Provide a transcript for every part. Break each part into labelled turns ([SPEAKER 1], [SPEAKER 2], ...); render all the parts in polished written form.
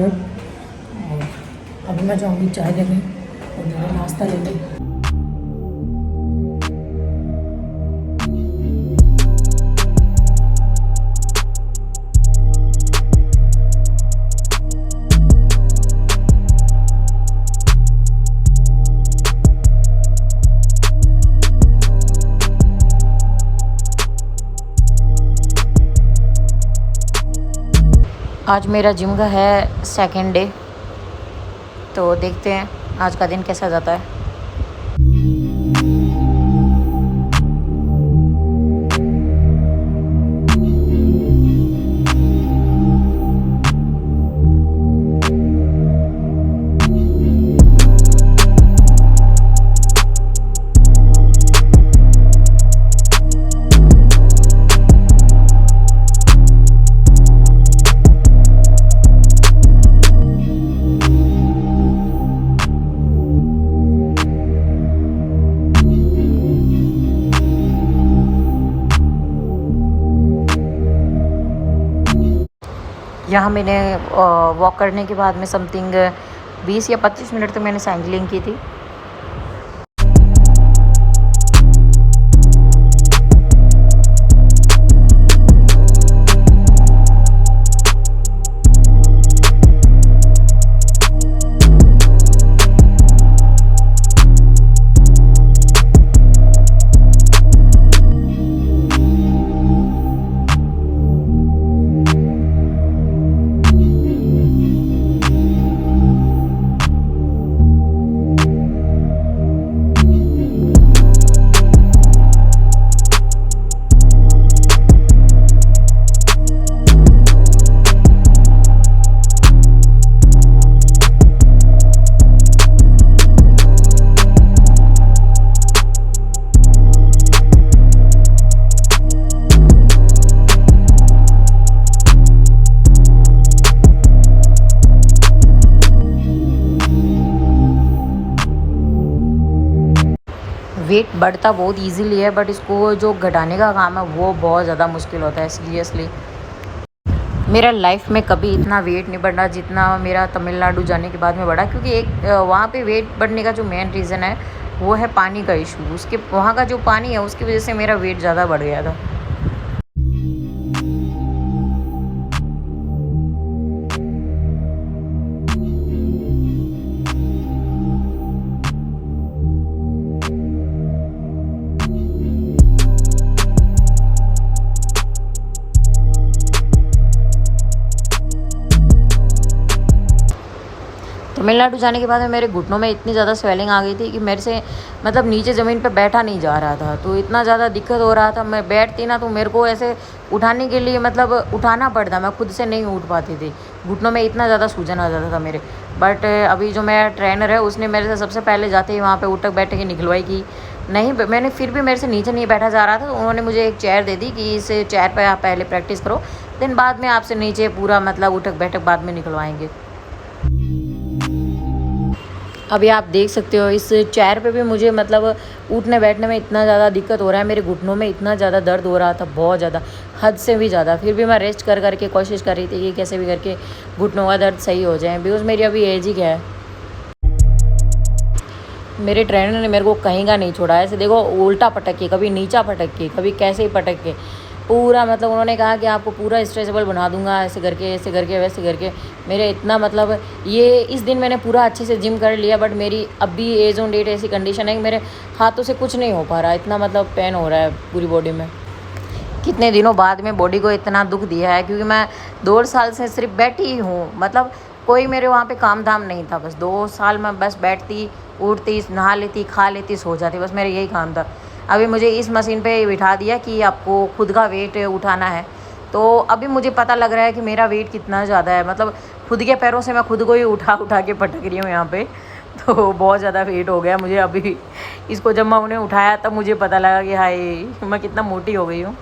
[SPEAKER 1] Share. और अभी मैं जाऊँगी चाय लेने और मेरा नाश्ता लेने। आज मेरा जिम का है सेकंड डे, तो देखते हैं आज का दिन कैसा जाता है। यहाँ मैंने वॉक करने के बाद में समथिंग 20 या 25 मिनट तक मैंने साइकिलिंग की थी। वेट बढ़ता बहुत इजीली है, बट इसको जो घटाने का काम है वो बहुत ज़्यादा मुश्किल होता है। सीरियसली मेरा लाइफ में कभी इतना वेट नहीं बढ़ा जितना मेरा तमिलनाडु जाने के बाद में बढ़ा, क्योंकि एक वहाँ पे वेट बढ़ने का जो मेन रीज़न है वो है पानी का इशू। उसके वहाँ का जो पानी है उसकी वजह से मेरा वेट ज़्यादा बढ़ गया था। तमिलनाडु जाने के बाद में मेरे घुटनों में इतनी ज़्यादा स्वेलिंग आ गई थी कि मेरे से मतलब नीचे ज़मीन पे बैठा नहीं जा रहा था। तो इतना ज़्यादा दिक्कत हो रहा था, मैं बैठती ना तो मेरे को ऐसे उठाने के लिए मतलब उठाना पड़ता, मैं खुद से नहीं उठ पाती थी। घुटनों में इतना ज़्यादा सूजन आ जाता था मेरे। बट अभी जो मेरा ट्रेनर है उसने मेरे से सबसे पहले जाते ही वहाँ पर उठक बैठक की निकलवाई की। नहीं, मैंने फिर भी मेरे से नीचे नहीं बैठा जा रहा था, तो उन्होंने मुझे एक चेयर दे दी कि इस चेयर पर आप पहले प्रैक्टिस करो, देन बाद में आपसे नीचे पूरा मतलब उठक बैठक बाद में निकलवाएंगे। अभी आप देख सकते हो इस चेयर पे भी मुझे मतलब उठने बैठने में इतना ज़्यादा दिक्कत हो रहा है, मेरे घुटनों में इतना ज़्यादा दर्द हो रहा था, बहुत ज़्यादा, हद से भी ज़्यादा। फिर भी मैं रेस्ट कर करके कोशिश कर रही थी कि कैसे भी करके घुटनों का दर्द सही हो जाए, बिकॉज मेरी अभी एज ही क्या है। मेरे ट्रेनर ने मेरे को कहीं का नहीं छोड़ा, ऐसे देखो उल्टा पटक के, कभी नीचा पटक के, कभी कैसे ही पटक के, पूरा मतलब उन्होंने कहा कि आपको पूरा स्ट्रेचेबल बना दूंगा, ऐसे करके वैसे करके। मेरे इतना मतलब ये इस दिन मैंने पूरा अच्छे से जिम कर लिया, बट मेरी अभी एज ऑन डेट ऐसी कंडीशन है कि मेरे हाथों से कुछ नहीं हो पा रहा, इतना मतलब पेन हो रहा है पूरी बॉडी में। कितने दिनों बाद में बॉडी को इतना दुख दिया है, क्योंकि मैं 2 साल से सिर्फ बैठी ही हूँ, मतलब कोई मेरे वहाँ पे काम धाम नहीं था। बस 2 साल में बस बैठती, उठती, नहा लेती, खा लेती, सो जाती, बस मेरा यही काम था। अभी मुझे इस मशीन पे बिठा दिया कि आपको खुद का वेट उठाना है, तो अभी मुझे पता लग रहा है कि मेरा वेट कितना ज़्यादा है। मतलब खुद के पैरों से मैं खुद को ही उठा उठा के पटक रही हूँ यहाँ पे, तो बहुत ज़्यादा वेट हो गया मुझे अभी। इसको जब मैं उन्हें उठाया तब मुझे पता लगा कि हाय मैं कितना मोटी हो गई हूँ।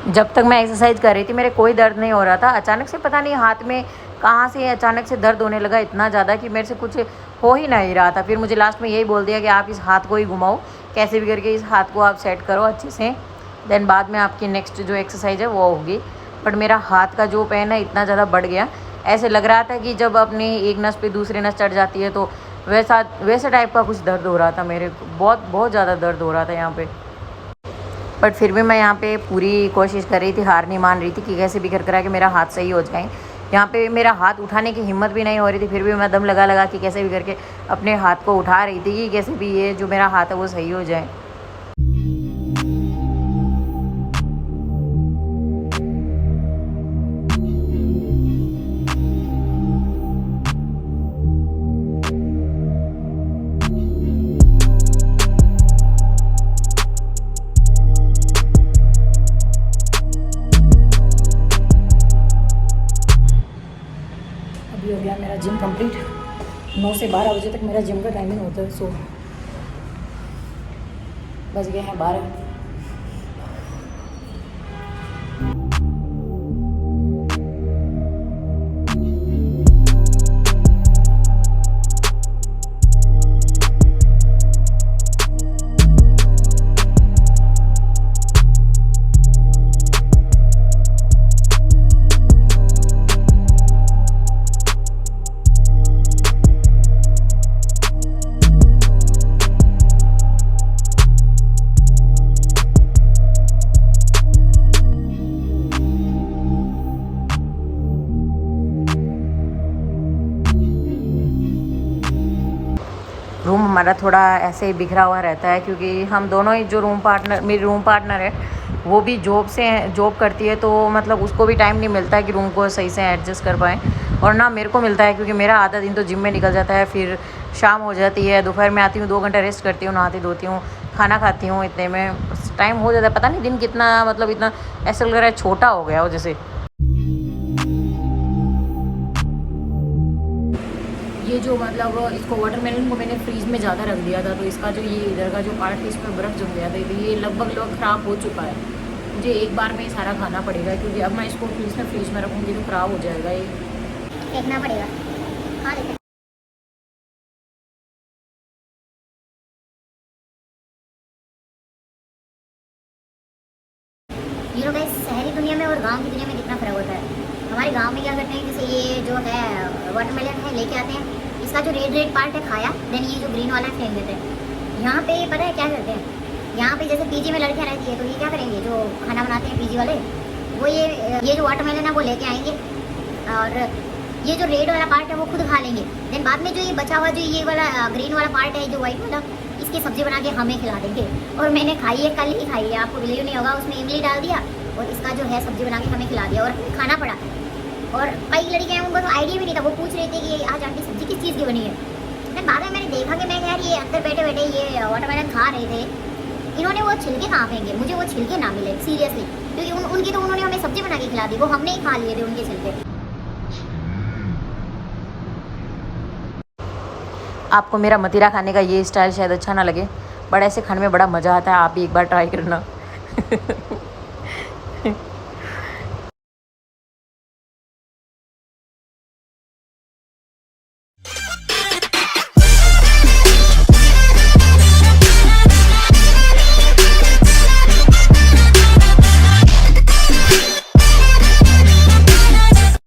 [SPEAKER 1] जब तक मैं एक्सरसाइज कर रही थी मेरे कोई दर्द नहीं हो रहा था। अचानक से पता नहीं हाथ में कहाँ से अचानक से दर्द होने लगा इतना ज़्यादा कि मेरे से कुछ हो ही नहीं रहा था। फिर मुझे लास्ट में यही बोल दिया कि आप इस हाथ को ही घुमाओ, कैसे भी करके इस हाथ को आप सेट करो अच्छे से, देन बाद में आपकी नेक्स्ट जो एक्सरसाइज है वो होगी। बट मेरा हाथ का जो पेन है इतना ज़्यादा बढ़ गया, ऐसे लग रहा था कि जब अपनी एक नस पे दूसरी नस चढ़ जाती है तो वैसे टाइप का कुछ दर्द हो रहा था मेरे को, बहुत बहुत ज़्यादा दर्द हो रहा था यहाँ पे। बट फिर भी मैं यहाँ पे पूरी कोशिश कर रही थी, हार नहीं मान रही थी कि कैसे भी कर कि मेरा हाथ सही हो जाए। यहाँ पे मेरा हाथ उठाने की हिम्मत भी नहीं हो रही थी, फिर भी मैं दम लगा लगा कि कैसे भी करके अपने हाथ को उठा रही थी कि कैसे भी ये जो मेरा हाथ है वो सही हो जाए। अभी हो गया मेरा जिम कंप्लीट। 9 से 12 बजे तक मेरा जिम का टाइमिंग होता है। सो बज गए हैं 12। रूम हमारा थोड़ा ऐसे ही बिखरा हुआ रहता है क्योंकि हम दोनों ही जो मेरी रूम पार्टनर है वो भी जॉब करती है, तो मतलब उसको भी टाइम नहीं मिलता है कि रूम को सही से एडजस्ट कर पाएँ, और ना मेरे को मिलता है क्योंकि मेरा आधा दिन तो जिम में निकल जाता है। फिर शाम हो जाती है, दोपहर में आती हूँ, 2 घंटा रेस्ट करती हूँ, नहाती धोती हूँ, खाना खाती हूँ, इतने में टाइम हो जाता है। पता नहीं दिन कितना मतलब इतना ऐसा लग रहा है छोटा हो गया हो जैसे। ये जो मतलब इसको वाटरमेलन को मैंने फ्रीज में ज़्यादा रख दिया था, तो इसका जो ये इधर का जो पार्ट है इसमें बर्फ़ जम गया था, तो ये लगभग ख़राब हो चुका है। मुझे एक बार में ही सारा खाना पड़ेगा क्योंकि अब मैं इसको फ्रीज में रखूँगी तो ख़राब हो जाएगा, ये फेंकना पड़ेगा। हाँ लेकिन ये लोग शहरी दुनिया में और गांव की दुनिया में कितना फ़र्क होता है। हमारे गांव में क्या करते हैं, जैसे ये जो है वाटरमेलन है लेके आते हैं, इसका जो रेड पार्ट है खाया, देन ये जो ग्रीन वाला फेंक देते हैं। यहाँ पे पता है क्या करते हैं, यहाँ पे जैसे पीजी में लड़कियाँ रहती है तो ये क्या करेंगे, जो खाना बनाते हैं पीजी वाले, वो ये जो वाटरमेलन है वो लेके आएंगे और ये जो रेड वाला पार्ट है वो खुद खा लेंगे। देन बाद में जो ये बचा हुआ जो ये वाला ग्रीन वाला पार्ट है, जो वाइट वाला, इसकी सब्ज़ी बना के हमें खिला देंगे। और मैंने खाई है, कल ही खाई है, आपको बिलीव नहीं होगा। उसमें इमली डाल दिया और इसका जो है सब्ज़ी बना के हमें खिला दिया और खाना पड़ा। और कई लड़कियाँ हैं उनको तो आइडिया भी नहीं था, वो पूछ रहे थे कि आज आंटी सब्ज़ी किस चीज़ की बनी है। फिर बाद में मैंने देखा कि मैं यार ये अंदर बैठे बैठे ये वाटरमेलन खा रहे थे, इन्होंने वो छिलके कहाँ फेंके, मुझे वो छिलके ना मिले सीरियसली, क्योंकि उनकी तो उन्होंने हमें सब्ज़ी बना के खिला दी, वो हमने ही खा लिए थे उनके छिलके। आपको मेरा मतीरा खाने का ये स्टाइल शायद अच्छा ना लगे, बट ऐसे खाने में बड़ा मज़ा आता है, आप भी एक बार ट्राई करना।